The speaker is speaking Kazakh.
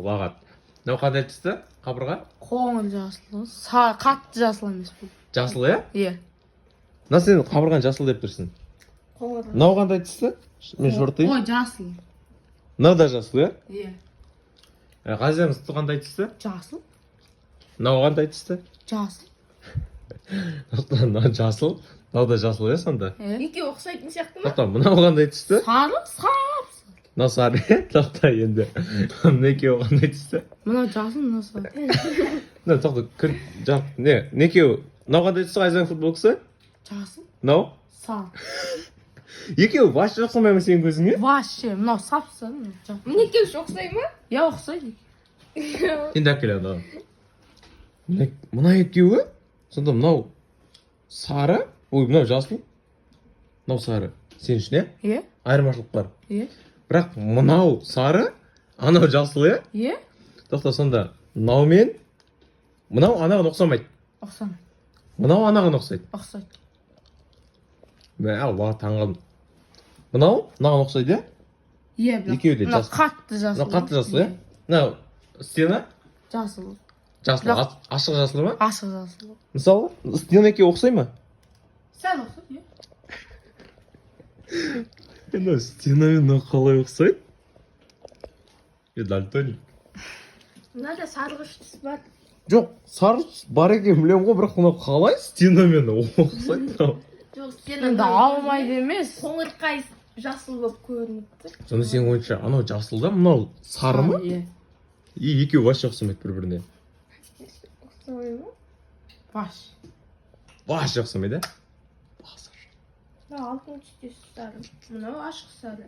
Бағат. Мынау қандай түсті? Қабырға? Қоңыр жасыл. Қатты жасыл емес бұл. Жасыл, иә? Иә. Мына сен қабырғаны жасыл деп тұрсың. Қоңыр. Мынау қандай түсті? Мен шортайын. Ой, жасыл. Мынау да жасыл, иә? Иә. Ғазияның сүті қандай түсті? Жасыл. Мынау қандай түсті? Жасыл. Мынау жасыл. Мынау да жасыл, иә сонда? Екеуі ұқсайтын сияқты ма? Тоқта, мынау қандай түсті? Сары, сап. Мынау сары, тоқта енді. Мына екеуі қандай түсті? Мынау жасыл, мынау сары. Мына тоқта, не екеуі? Мынау қандай түсті Ғазияның футболкасы? Жасыл. Мынау? Сары. Екеуі вообще ұқсамай ма сенің көзіңе? Вообще, мынау сап-сары. Міне екеуі ұқсай ма? Я ұқсайды. Енді әкеле мынау. Мына екеуі? Сонда мынау сары? Ой, мынау жасыл? Мынау сары. Сен үшін, е? Е? Айырмашылық бар. Е? Бірақ мынау сары, анау жасыл, е? Е? Тоқта, сонда мынау мен мынау анаған ұқсамайды. Ұқсамайды. Мынау анаған ұқсайды. Ұқсайды. Алла, таңғалдым. Мынау мынаған ұқсайды, е? Е, бірақ. Екеуі де Мынау жасыл. қатты жасыл. Мынау қатты жасыл, е? Мынау стена Жасыл. жасыл, ашық жасыл ма? Ашық жасыл. Мысалы, стена екеуі ұқсай ма? Сәл ұқсайды, е? Мына стена мен мынау қалай ұқсайды? Дальтоник. Мынада сарғыш түс бар. Жоқ, сары бар екен білемін ғой, бірақ мынау қалай стена мен ұқсайды мынау? Жоқ, сен Енді алмайды емес. қоңырқай жасыл болып көрініп тұр. Сонда сенің ойынша анау жасыл да, мынау сары ма? Е. И екеуі вообще ұқсамайды бір-біріне. Ұқсамай ма? Баш. Вообще ұқсамайды, Алтын түстес сары. Мынау ашық сары.